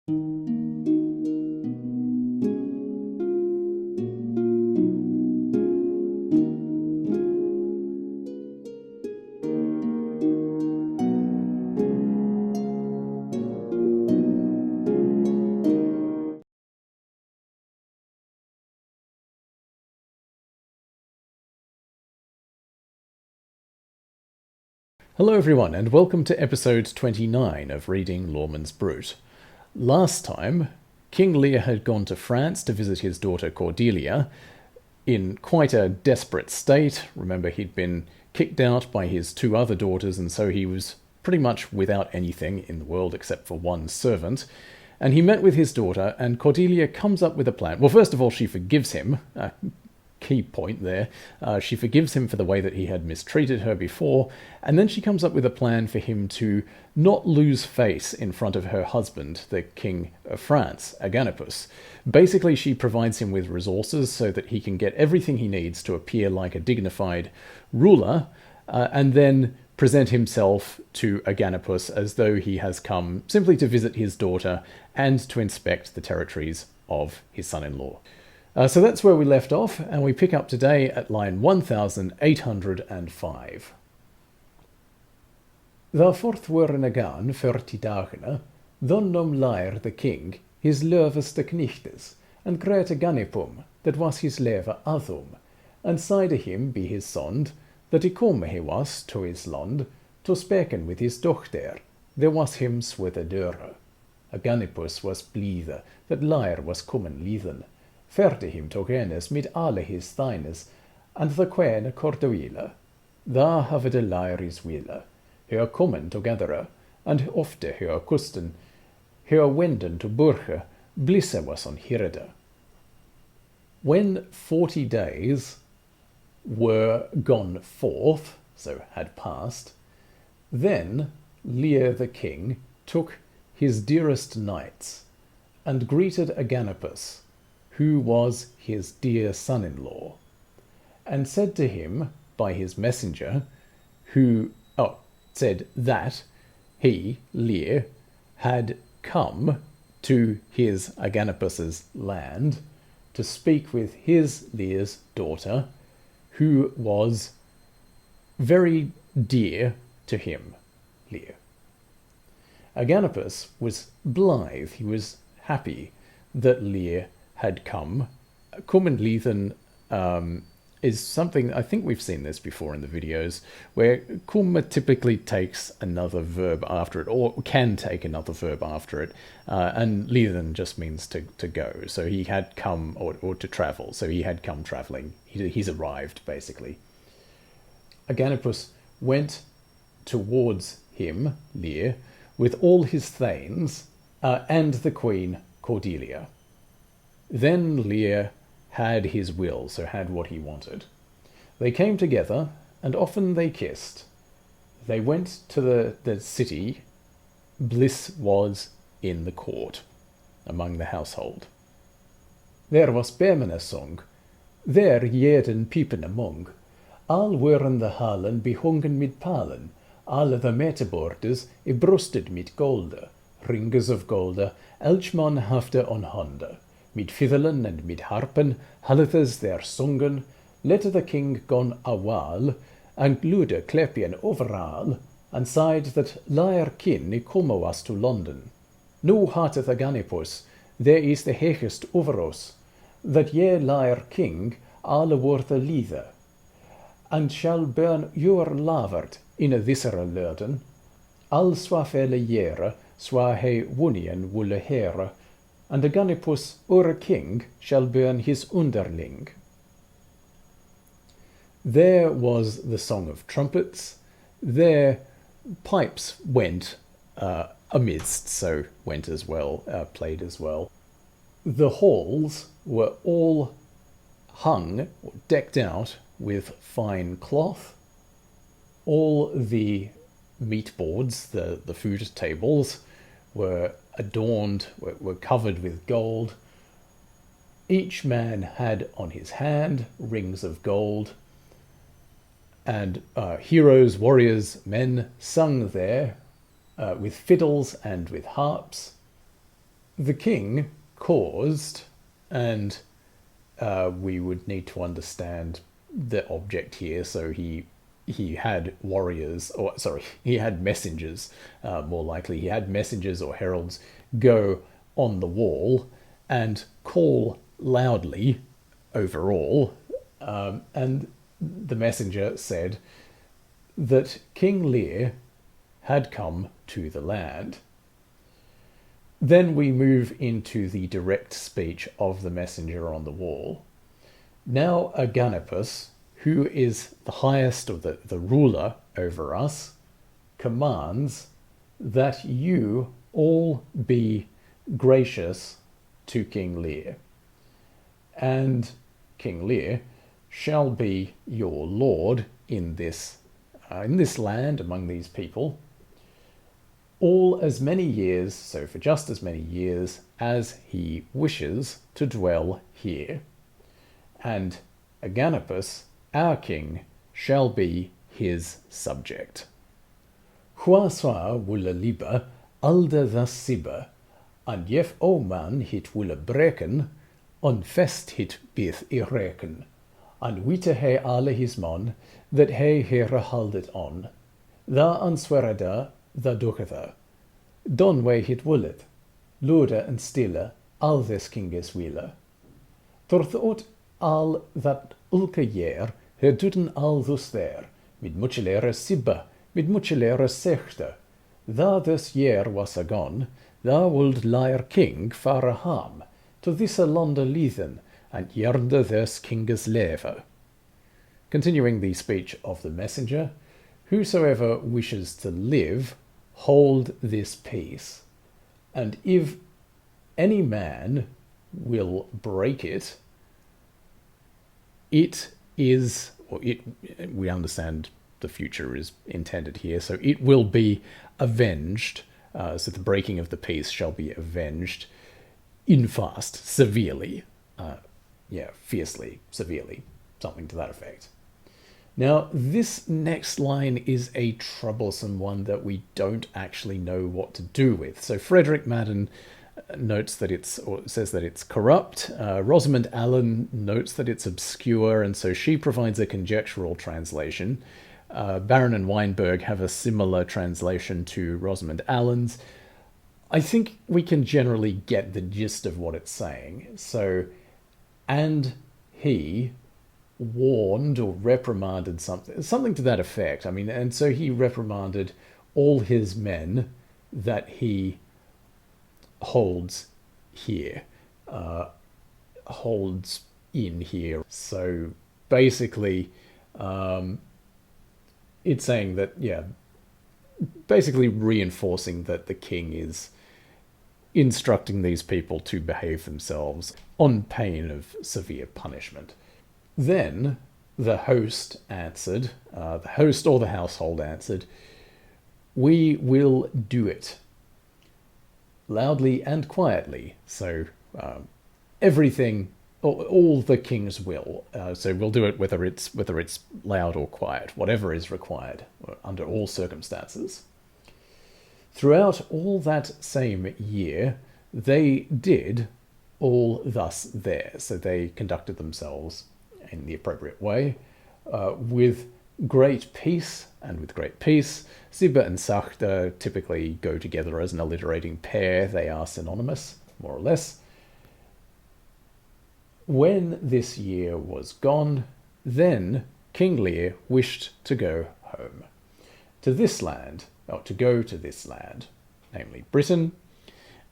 Hello everyone, and welcome to episode 29 of reading Laymon's Brut. Last time, King Lear had gone to France to visit his daughter Cordelia in quite a desperate state. Remember, he'd been kicked out by his two other daughters, and so he was pretty much without anything in the world except for one servant. And he met with his daughter, and Cordelia comes up with a plan. Well, first of all, she forgives him. Key point there. She forgives him for the way that he had mistreated her before, and then she comes up with a plan for him to not lose face in front of her husband, the King of France, Aganipus. Basically, she provides him with resources so that he can get everything he needs to appear like a dignified ruler, and then present himself to Aganipus as though he has come simply to visit his daughter and to inspect the territories of his son-in-law. So that's where we left off, and we pick up today at line 1805. Tha forthweren agan 40 dagene, then nom Lear the king his leuveste knichtes, and grete Ganipum, that was his leve athum, and seide him be his sond, that he come he was to his land, to speken with his dochter, there was him swithe døre. Aganipus was blithe, that Lear was kommen lithen, ferte him togenes mit alle his thines, and the quene Cordelia. Da have de Lear his wille, her kommen together, and ofte her kusten, her wenden to Burge, blisse was on hirde. When 40 days were gone forth, so had passed, then Lear the king took his dearest knights, and greeted Aganipus, who was his dear son-in-law, and said to him by his messenger, said that he, Lear, had come to his Aganipus's land to speak with his Lear's daughter, who was very dear to him, Lear. Aganipus was blithe, he was happy that Lear had come. Kommen lithen is something, I think we've seen this before in the videos, where komme typically takes another verb after it, or can take another verb after it, and lithen just means to go. So he had come, or to travel, so he had come traveling. He's arrived, basically. Aganipus went towards him, Lear, with all his thanes, and the queen Cordelia. Then Lear had his will, so had what he wanted. They came together, and often they kissed. They went to the city. Bliss was in the court, among the household. There was Bermene song, there jeden piepen among. Al weren the halen behungen mit palen, alle the metebordes brusted mit golde, ringes of golde, elchman hafte on honde. Mit fiddlen and mit harpen, hallethes their sungen, let the king gone awal, and lude klepien overall, and sighed that Lear kin komme was to London. Nu hateth Aganipus, there is the hechest over us, that ye Lear king alle worthe lithe, and shall burn your lavert in a viscera lurden, al swa fele jere, swa he wunien wulle here, and Aganipus our king shall burn his underling. There was the song of trumpets, there pipes went amidst, so went as well, played as well. The halls were all hung, or decked out, with fine cloth. All the meat boards, the food tables, were adorned, were covered with gold. Each man had on his hand rings of gold, and heroes, warriors, men sung there with fiddles and with harps. the king caused, and we would need to understand the object here. So he had warriors, or sorry, he had messengers, more likely. He had messengers or heralds go on the wall and call loudly overall. And the messenger said that King Lear had come to the land. Then we move into the direct speech of the messenger on the wall. Now Aganipus, who is the highest, or the ruler over us, commands that you all be gracious to King Lear. And King Lear shall be your lord in this land among these people, all as many years, so for just as many years as he wishes to dwell here. And Aganipus, our king, shall be his subject. Huaswa wulle liba alde das sibbe, and jef oman hit wulle breken, on fest hit bith I reken, and witte he alle his mon, that he here haldet on, da answerada, da ducheta, don way hit wullet, lude and stille, al des kinges wille. Torthot al that ulke year, her duten al thus there, mit muchelere sibbe, mit muchelere sechte, da this year was agone, da would Lear king fare ham, to this a londe leathen, and yerde this kinges leve. Continuing the speech of the messenger, whosoever wishes to live, hold this peace, and if any man will break it, it is, or it, we understand the future is intended here, so it will be avenged, so the breaking of the peace shall be avenged in fast, severely, fiercely, severely, something to that effect. Now, this next line is a troublesome one that we don't actually know what to do with. So Frederick Madden notes that says that it's corrupt. Rosamund Allen notes that it's obscure, and so she provides a conjectural translation. Barron and Weinberg have a similar translation to Rosamund Allen's. I think we can generally get the gist of what it's saying. So, and he warned or reprimanded something to that effect. I mean, and so he reprimanded all his men that he holds here, holds in here. So basically, it's saying that, basically reinforcing that the king is instructing these people to behave themselves on pain of severe punishment. Then the host answered, the host or the household answered, "We will do it." Loudly and quietly. So everything, all the king's will. So we'll do it whether it's loud or quiet, whatever is required under all circumstances. Throughout all that same year, they did all thus there. So they conducted themselves in the appropriate way, with great peace, and with great peace, Sibbe and Sachte typically go together as an alliterating pair. They are synonymous, more or less. When this year was gone, then King Lear wished to go home, to this land, or to go to this land, namely Britain,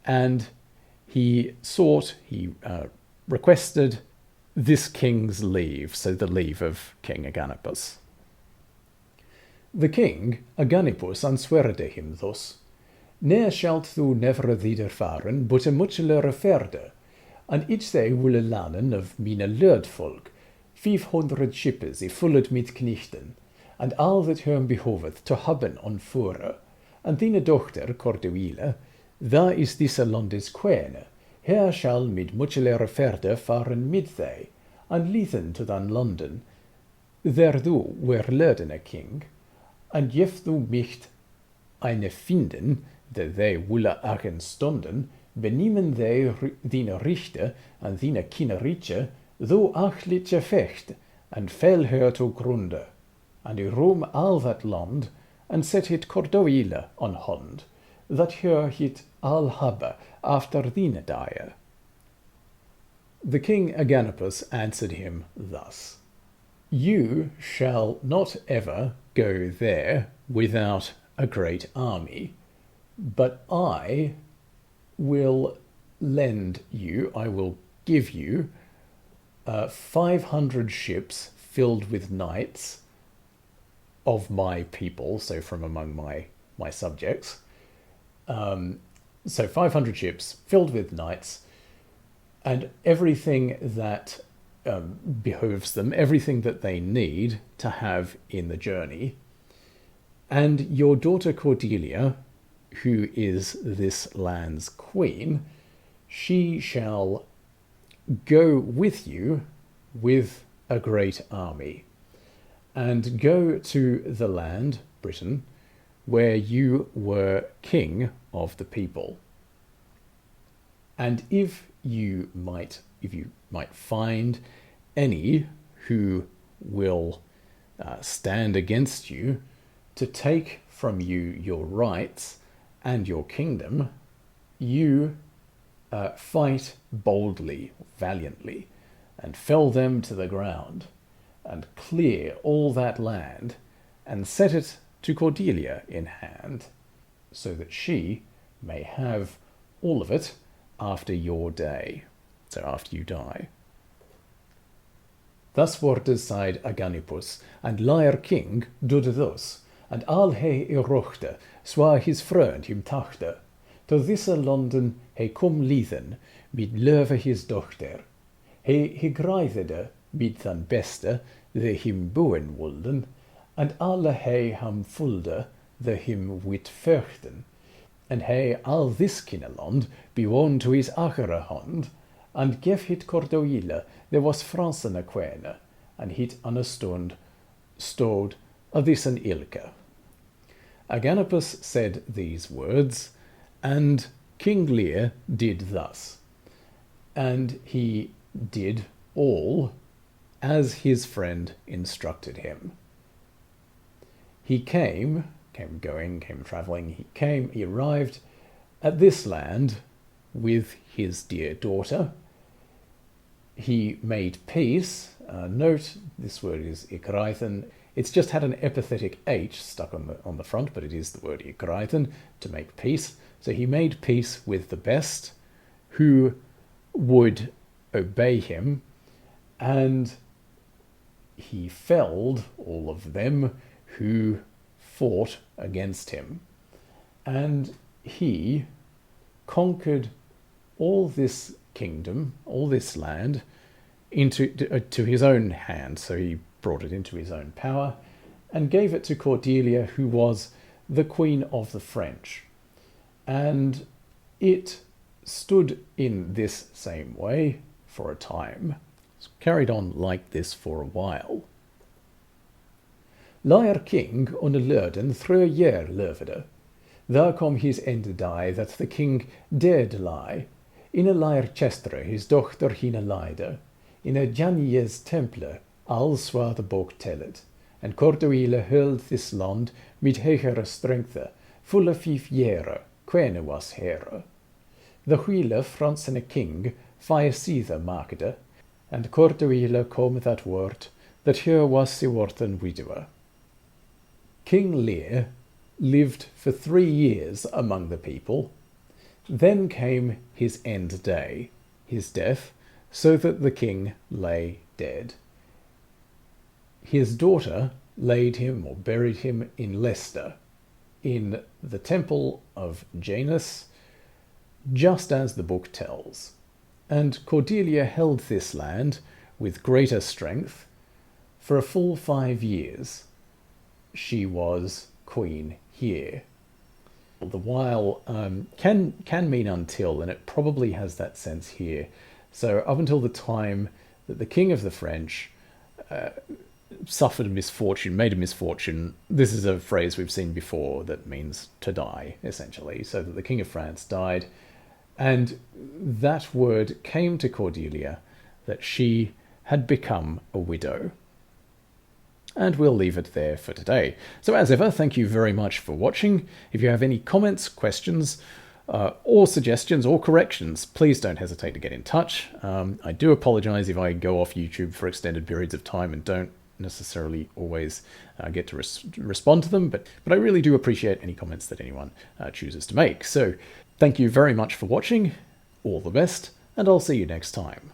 and he requested this king's leave, so the leave of King Aganipus. The king, Aganipus, answerde him thus: "Neer shalt thou never wieder varen, but a muchelere verde, and ich they wulle lanen of mine lurdvolk, 500 shippes I fullet mit knichten, and all that herm behovet to haben on fore, and dine dochter Cordelia, da is disse landes quene, her shall mit muchelere verde varen mit they, and leathen to dan London, there du were lurdene king, and jef du micht eine finden, de they wulle agen stonden, beniemen dine richte en dine kineriche, though achliche vecht, and fell her to grunde, and I roam al that land, and set hit Cordelia on hond, that her hit al habbe after dine die. The king Aganopus answered him thus: You shall not ever go there without a great army, but I will I will give you 500 ships filled with knights of my people, so from among my subjects. So 500 ships filled with knights, and everything that behoves them, everything that they need to have in the journey. And your daughter Cordelia, who is this land's queen, she shall go with you with a great army, and go to the land, Britain, where you were king of the people. And if you might find any who will stand against you to take from you your rights and your kingdom, you fight boldly, valiantly, and fell them to the ground, and clear all that land, and set it to Cordelia in hand, so that she may have all of it after your day, so after you die. Thus woordde Aganipus, and Lear king dudde thus, and al he I rochte, swa his freund him tachte, to this London he kom lieden, mit Löwe his dochter. He greithede mit than beste, the him boen wolden, and alle he ham fulde, the him wit furchten, and he al this kinneland bewoon to his achere hand, and gef hit Cordelia, there was Fransene quene, and hit an a stod of this an ilke. Aganopus said these words, and King Lear did thus, and he did all as his friend instructed him. He came travelling, he arrived at this land with his dear daughter. He made peace. Note, this word is ikreithen. It's just had an epithetic H stuck on the front, but it is the word ikreithen, to make peace. So he made peace with the best who would obey him, and he felled all of them who fought against him. And he conquered all this kingdom, all this land, to his own hand. So he brought it into his own power and gave it to Cordelia, who was the queen of the French. And it stood in this same way for a time. It's carried on like this for a while. Lear king on Leurden 3 year leverde. There kom his ende die that the king dead lie. In a Leir chestre his dochter hine leide. In a Janies temple als war the book tellet. And Cordelia held this land mit hegere strengthe, fulle 5 jere, quene was here. The huile Fransene king fire seethe makede, and Cordelia kom that word, that here was sie worden widower. King Lear lived for 3 years among the people. Then came his end day, his death, so that the king lay dead. His daughter laid him or buried him in Leicester, in the temple of Janus, just as the book tells. And Cordelia held this land with greater strength for a full 5 years. She was queen here. The while can mean until, and it probably has that sense here. So up until the time that the king of the French suffered misfortune, made a misfortune. This is a phrase we've seen before that means to die, essentially. So that the king of France died, And that word came to Cordelia that she had become a widow. And we'll leave it there for today. So as ever, thank you very much for watching. If you have any comments, questions, or suggestions or corrections, please don't hesitate to get in touch. I do apologize if I go off YouTube for extended periods of time and don't necessarily always get to respond to them, but I really do appreciate any comments that anyone chooses to make. So thank you very much for watching, all the best, and I'll see you next time.